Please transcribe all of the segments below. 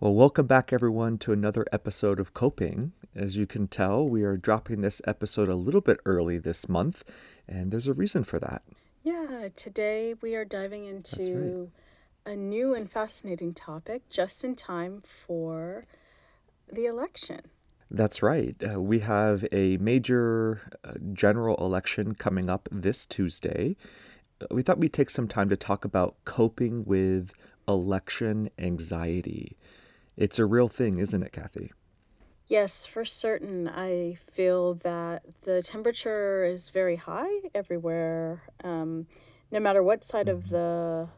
Well, welcome back, everyone, to another episode of Coping. As you can tell, we are dropping this episode a little bit early this month, and there's a reason for that. Yeah, today we are diving That's right. into a new and fascinating topic just in time for the election. That's right. We have a major general election coming up this Tuesday. We thought we'd take some time to talk about coping with election anxiety. It's a real thing, isn't it, Kathy? Yes, for certain, I feel that the temperature is very high everywhere, no matter what side of Hmm. the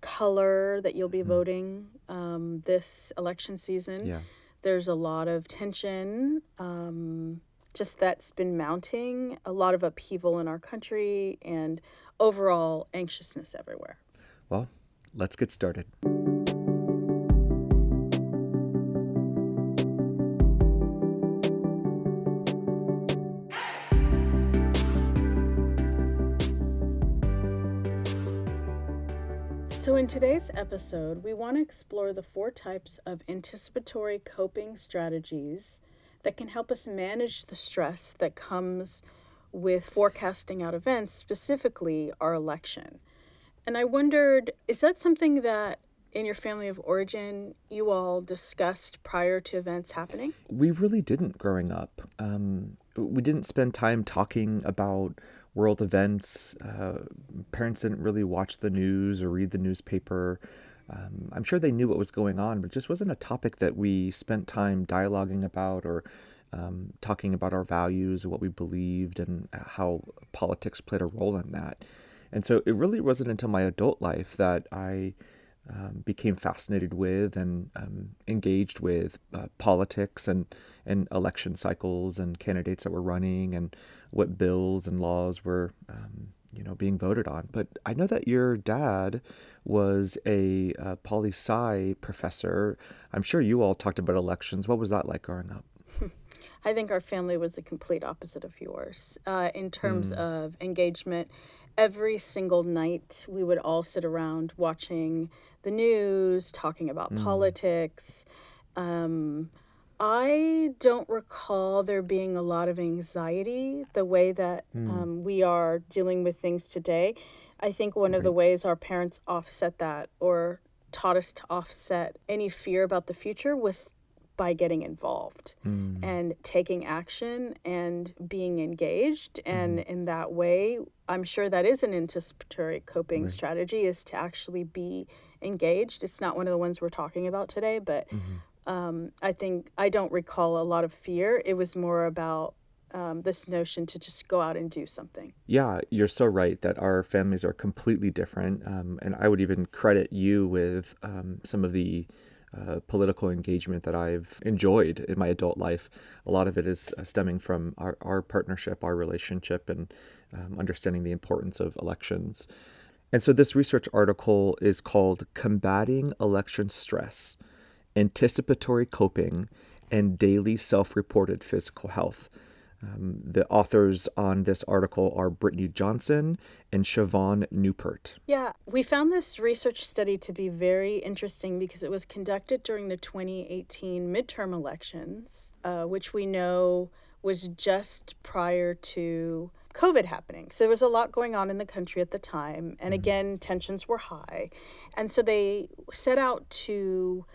color that you'll be Hmm. voting this election season. Yeah. There's a lot of tension, just that's been mounting, a lot of upheaval in our country, and overall anxiousness everywhere. Well, let's get started. So, in today's episode, we want to explore the four types of anticipatory coping strategies that can help us manage the stress that comes with forecasting out events, specifically our election. And I wondered, is that something that in your family of origin you all discussed prior to events happening? We really didn't growing up. We didn't spend time talking about world events. Parents didn't really watch the news or read the newspaper. I'm sure they knew what was going on, but it just wasn't a topic that we spent time dialoguing about or talking about our values and what we believed and how politics played a role in that. And so it really wasn't until my adult life that I became fascinated with and engaged with politics and election cycles and candidates that were running and what bills and laws were, being voted on. But I know that your dad was a poli sci professor. I'm sure you all talked about elections. What was that like growing up? I think our family was the complete opposite of yours in terms Mm, of engagement. Every single night, we would all sit around watching the news, talking about mm, politics. Um, I don't recall there being a lot of anxiety the way that mm, we are dealing with things today. I think one of the right. ways our parents offset that or taught us to offset any fear about the future was by getting involved Mm, and taking action and being engaged. And mhm, in that way, I'm sure that is an anticipatory coping right. strategy is to actually be engaged. It's not one of the ones we're talking about today, but Mhm. I think I don't recall a lot of fear. It was more about this notion to just go out and do something. Yeah, you're so right that our families are completely different. And I would even credit you with some of the political engagement that I've enjoyed in my adult life. A lot of it is stemming from our partnership, our relationship, and understanding the importance of elections. And so this research article is called Combating Election Stress, Anticipatory Coping, and Daily Self Reported Physical Health. The authors on this article are Brittany Johnson and Siobhan Newport. Yeah, we found this research study to be very interesting because it was conducted during the 2018 midterm elections, which we know was just prior to COVID happening. So there was a lot going on in the country at the time. And Mm, again, tensions were high. And so they set out to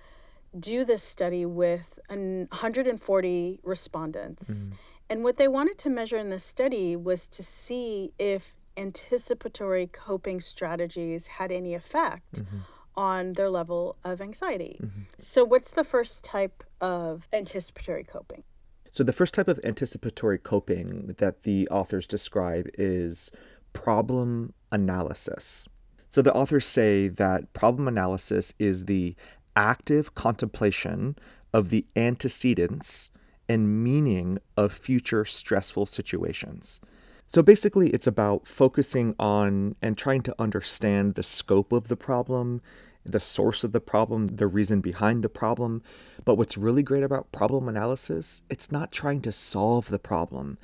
do this study with 140 respondents. mm, And what they wanted to measure in this study was to see if anticipatory coping strategies had any effect mhm, on their level of anxiety. mhm. So, what's the first type of anticipatory coping? So, the first type of anticipatory coping that the authors describe is problem analysis. So, the authors say that problem analysis is the active contemplation of the antecedents and meaning of future stressful situations. So basically, it's about focusing on and trying to understand the scope of the problem, the source of the problem, the reason behind the problem. But what's really great about problem analysis, it's not trying to solve the problem.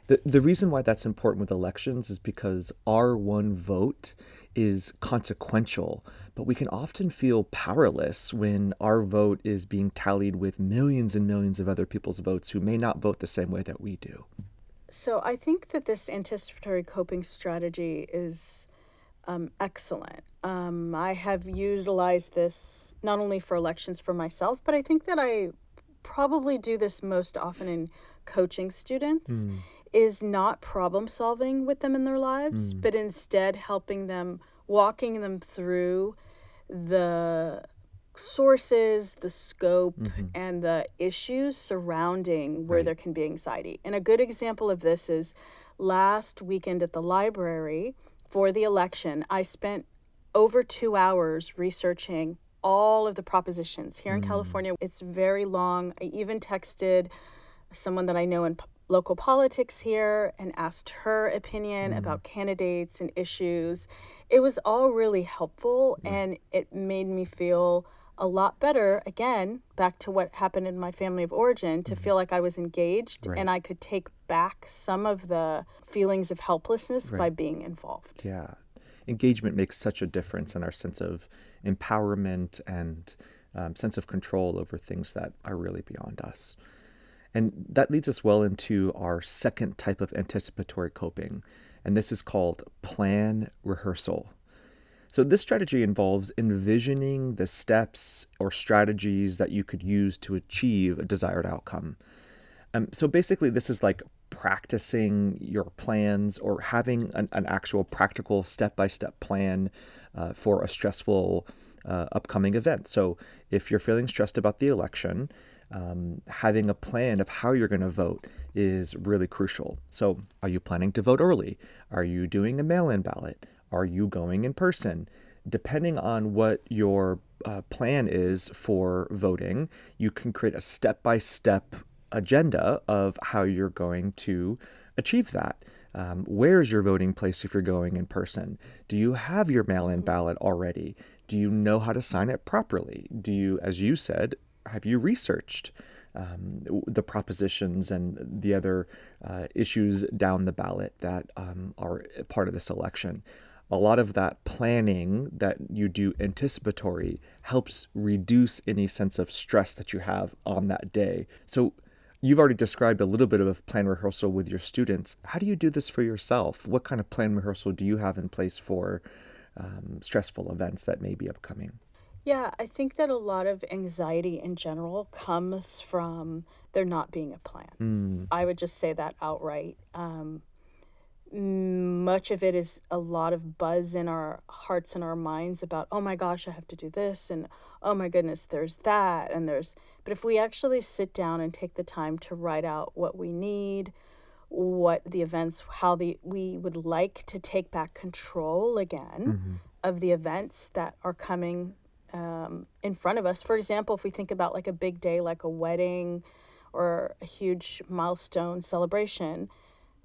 The reason why that's important with elections is because our one vote is consequential, but we can often feel powerless when our vote is being tallied with millions and millions of other people's votes who may not vote the same way that we do. So I think that this anticipatory coping strategy is excellent. I have utilized this not only for elections for myself, but I think that I probably do this most often in coaching students, Mm, is not problem solving with them in their lives, mm, but instead helping them, walking them through the sources, the scope, hmm. and the issues surrounding where Right. there can be anxiety. And a good example of this is last weekend at the library for the election, I spent over 2 hours researching all of the propositions. Here in Mm, California, it's very long. I even texted someone that I know in local politics here and asked her opinion mm, about candidates and issues. It was all really helpful right. and it made me feel a lot better. Again, back to what happened in my family of origin, to Hmm. feel like I was engaged Right. and I could take back some of the feelings of helplessness by Right. being involved. Yeah. Engagement makes such a difference in our sense of empowerment and sense of control over things that are really beyond us. And that leads us well into our second type of anticipatory coping, and this is called plan rehearsal. So, this strategy involves envisioning the steps or strategies that you could use to achieve a desired outcome. So, basically, this is like practicing your plans or having an actual practical step by step plan for a stressful upcoming event. So, if you're feeling stressed about the election, having a plan of how you're going to vote is really crucial. So, are you planning to vote early? Are you doing a mail in ballot? Are you going in person? Depending on what your plan is for voting, you can create a step by step agenda of how you're going to achieve that. Where's your voting place if you're going in person? Do you have your mail in Mhm. ballot already? Do you know how to sign it properly? Do you, as you said, have you researched the propositions and the other issues down the ballot that are part of this election? A lot of that planning that you do anticipatory helps reduce any sense of stress that you have on that day. So, you've already described a little bit of plan rehearsal with your students. How do you do this for yourself? What kind of plan rehearsal do you have in place for stressful events that may be upcoming? Yeah, I think that a lot of anxiety in general comes from there not being a plan. Mm, I would just say that outright. Much of it is a lot of buzz in our hearts and our minds about, oh my gosh, I have to do this, and oh my goodness, there's that, and there's. But if we actually sit down and take the time to write out what we need, what the events, how we would like to take back control again hmm. of the events that are coming in front of us. For example, if we think about like a big day, like a wedding or a huge milestone celebration,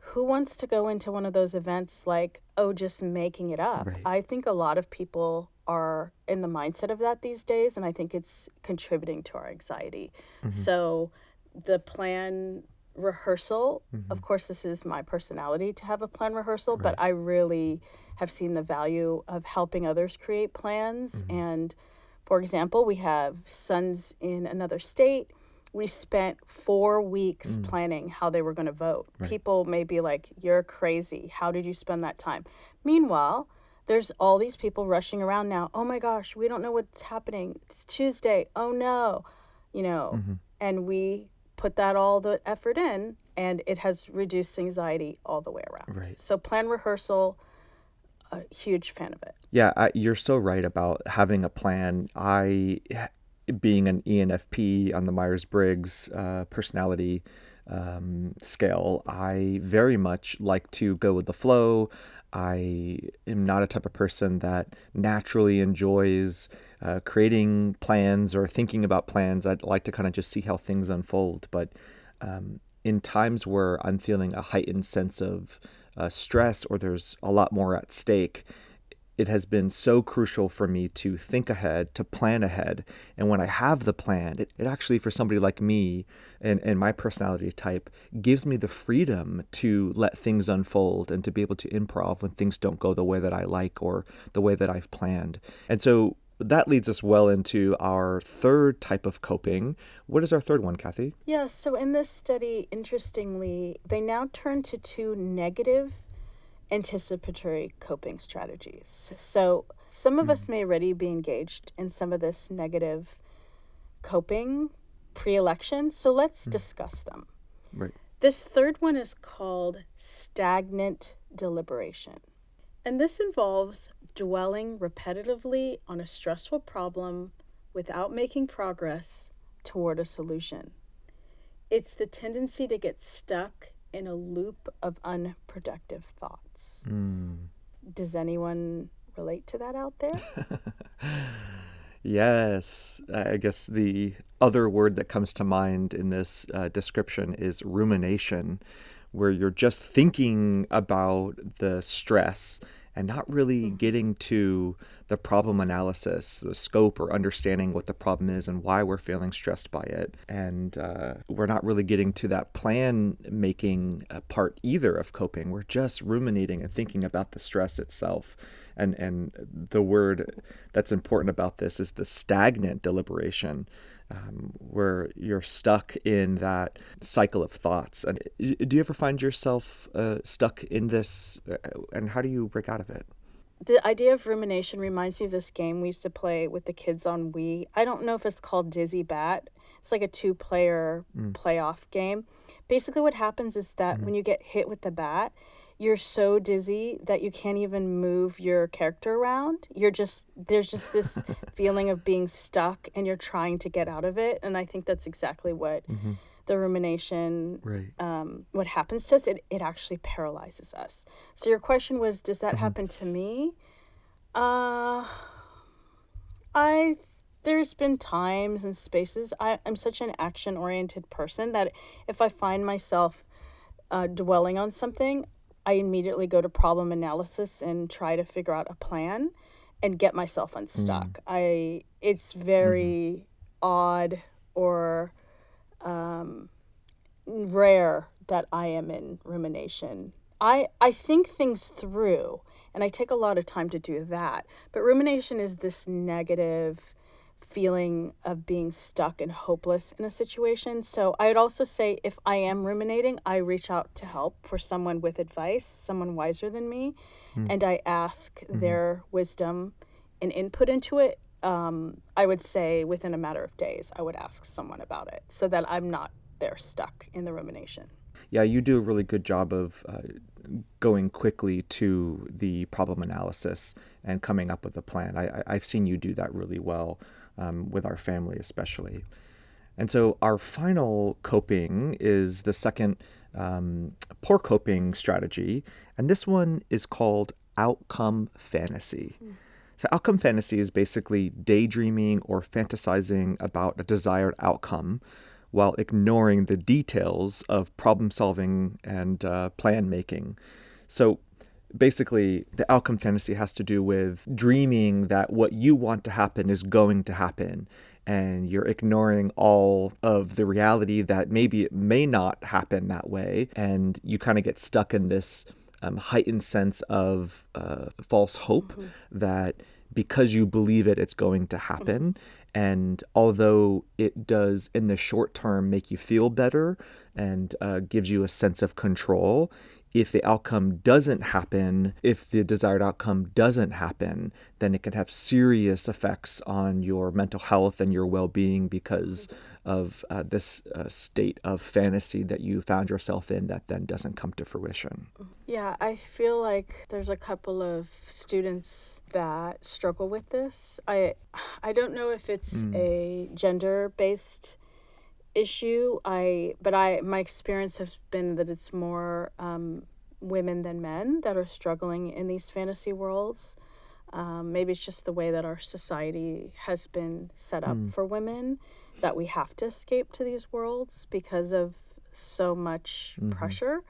who wants to go into one of those events like, oh, just making it up? Right. I think a lot of people are in the mindset of that these days, and I think it's contributing to our anxiety. Hmm. So the plan rehearsal, Hmm. of course, this is my personality to have a plan rehearsal, but Right. I really have seen the value of helping others create plans. Hmm. And for example, we have sons in another state. We spent 4 weeks Mm, planning how they were going to vote. right. People may be like, you're crazy. How did you spend that time? Meanwhile, there's all these people rushing around now. Oh my gosh, we don't know what's happening. It's Tuesday. Oh no. You know, Hmm. and we put that all the effort in, and it has reduced anxiety all the way around. Right. So, plan rehearsal, a huge fan of it. Yeah, you're so right about having a plan. Being an ENFP on the Myers Briggs personality scale, I very much like to go with the flow. I am not a type of person that naturally enjoys creating plans or thinking about plans. I'd like to kind of just see how things unfold. But in times where I'm feeling a heightened sense of stress or there's a lot more at stake, it has been so crucial for me to think ahead, to plan ahead. And when I have the plan, it actually, for somebody like me and my personality type, gives me the freedom to let things unfold and to be able to improv when things don't go the way that I like or the way that I've planned. And so that leads us well into our third type of coping. What is our third one, Kathy? Yeah, so in this study, interestingly, they now turn to two negative anticipatory coping strategies. So some of us may already be engaged in some of this negative coping pre-election, so let's discuss them. Right. This third one is called stagnant deliberation. And this involves dwelling repetitively on a stressful problem without making progress toward a solution. It's the tendency to get stuck in a loop of unproductive thoughts. Does anyone relate to that out there? Yes, I guess the other word that comes to mind in this description is rumination, where you're just thinking about the stress and not really getting to the problem analysis, the scope or understanding what the problem is and why we're feeling stressed by it. And we're not really getting to that plan making part either of coping. We're just ruminating and thinking about the stress itself. And the word that's important about this is the stagnant deliberation, where you're stuck in that cycle of thoughts. And do you ever find yourself stuck in this? And how do you break out of it? The idea of rumination reminds me of this game we used to play with the kids on Wii. I don't know if it's called Dizzy Bat. It's like a 2-player playoff game. Basically what happens is that when you get hit with the bat, you're so dizzy that you can't even move your character around. There's just this feeling of being stuck and you're trying to get out of it. And I think that's exactly what the rumination, what happens to us. It actually paralyzes us. So your question was, does that happen to me? There's been times and spaces. I'm such an action-oriented person that if I find myself dwelling on something, I immediately go to problem analysis and try to figure out a plan and get myself unstuck. It's very odd or rare that I am in rumination. I think things through and I take a lot of time to do that. But rumination is this negative feeling of being stuck and hopeless in a situation. So I would also say if I am ruminating, I reach out to help for someone with advice, someone wiser than me, and I ask their wisdom and input into it. I would say within a matter of days, I would ask someone about it so that I'm not there stuck in the rumination. Yeah, you do a really good job of going quickly to the problem analysis and coming up with a plan. I've seen you do that really well. With our family especially. And so our final coping is the second poor coping strategy, and this one is called outcome fantasy. So outcome fantasy is basically daydreaming or fantasizing about a desired outcome while ignoring the details of problem solving and plan making. So basically, the outcome fantasy has to do with dreaming that what you want to happen is going to happen, and you're ignoring all of the reality that maybe it may not happen that way, and you kind of get stuck in this heightened sense of false hope that because you believe it, it's going to happen. And although it does in the short term make you feel better and gives you a sense of control, if the outcome doesn't happen, if the desired outcome doesn't happen, then it can have serious effects on your mental health and your well-being because of this state of fantasy that you found yourself in that then doesn't come to fruition. Yeah, I feel like there's a couple of students that struggle with this. I don't know if it's a gender-based issue. My experience has been that it's more women than men that are struggling in these fantasy worlds. Maybe it's just the way that our society has been set up for women, that we have to escape to these worlds because of so much pressure.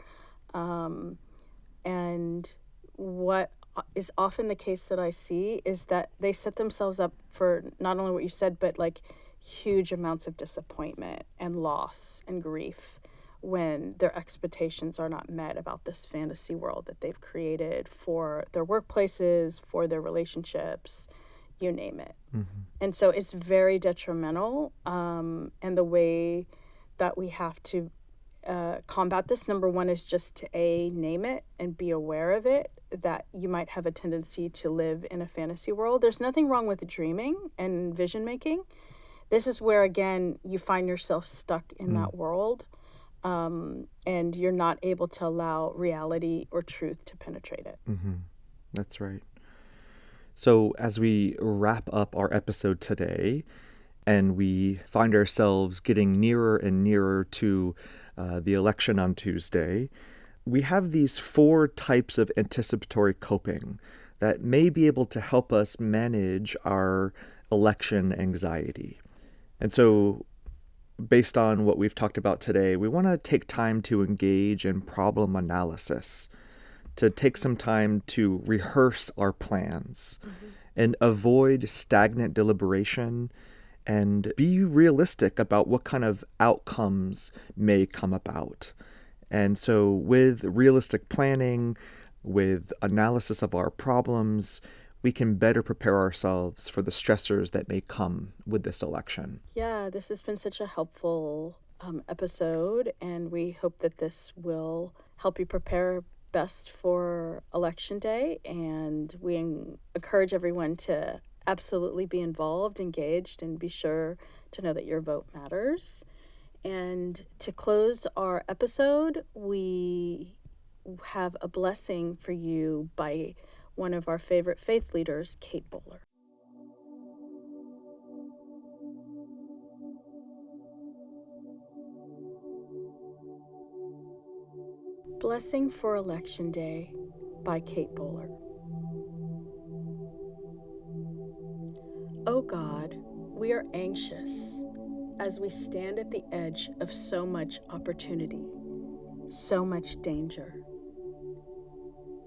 And what is often the case that I see is that they set themselves up for not only what you said, but like huge amounts of disappointment and loss and grief when their expectations are not met about this fantasy world that they've created for their workplaces, for their relationships, you name it. And so it's very detrimental. And the way that we have to combat this, number one, is just to name it and be aware of it, that you might have a tendency to live in a fantasy world. There's nothing wrong with dreaming and vision making. This is where, again, you find yourself stuck in that world, and you're not able to allow reality or truth to penetrate it. That's right. So as we wrap up our episode today, and we find ourselves getting nearer and nearer to the election on Tuesday, we have these 4 types of anticipatory coping that may be able to help us manage our election anxiety. And so, based on what we've talked about today, we want to take time to engage in problem analysis, to take some time to rehearse our plans, and avoid stagnant deliberation, and be realistic about what kind of outcomes may come about. And so with realistic planning, with analysis of our problems, we can better prepare ourselves for the stressors that may come with this election. Yeah, this has been such a helpful episode, and we hope that this will help you prepare best for Election Day. And we encourage everyone to absolutely be involved, engaged, and be sure to know that your vote matters. And to close our episode, we have a blessing for you by one of our favorite faith leaders, Kate Bowler. Blessing for Election Day by Kate Bowler. O God, we are anxious as we stand at the edge of so much opportunity, so much danger.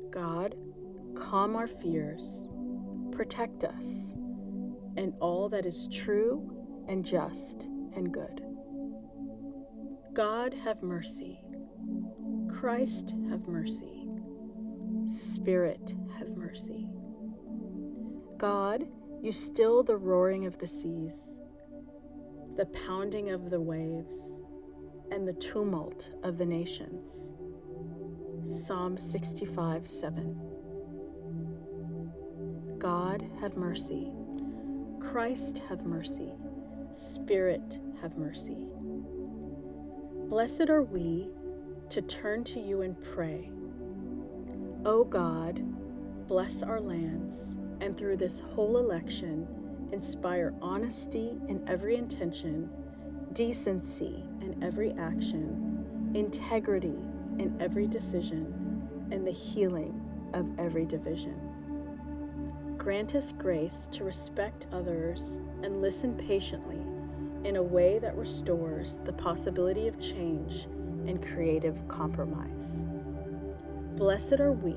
God, calm our fears, protect us, and all that is true and just and good. God, have mercy. Christ, have mercy. Spirit, have mercy. God, you still the roaring of the seas, the pounding of the waves, and the tumult of the nations. Psalm 65:7. God, have mercy. Christ, have mercy. Spirit, have mercy. Blessed are we to turn to you and pray. O God, bless our lands, and through this whole election, inspire honesty in every intention, decency in every action, integrity in every decision, and the healing of every division. Grant us grace to respect others and listen patiently in a way that restores the possibility of change and creative compromise. Blessed are we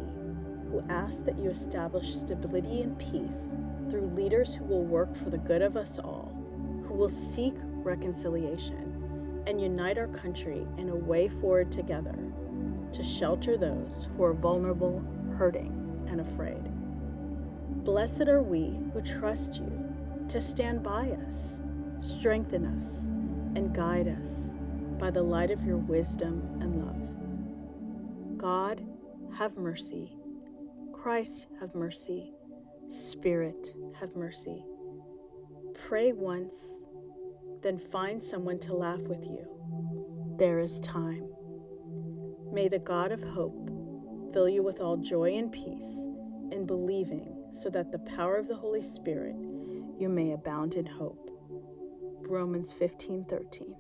who ask that you establish stability and peace through leaders who will work for the good of us all, who will seek reconciliation and unite our country in a way forward together to shelter those who are vulnerable, hurting, and afraid. Blessed are we who trust you to stand by us, strengthen us, and guide us by the light of your wisdom and love. God, have mercy. Christ, have mercy. Spirit, have mercy. Pray once, then find someone to laugh with you. There is time. May the God of hope fill you with all joy and peace in believing, so that the power of the Holy Spirit you may abound in hope. Romans 15:13.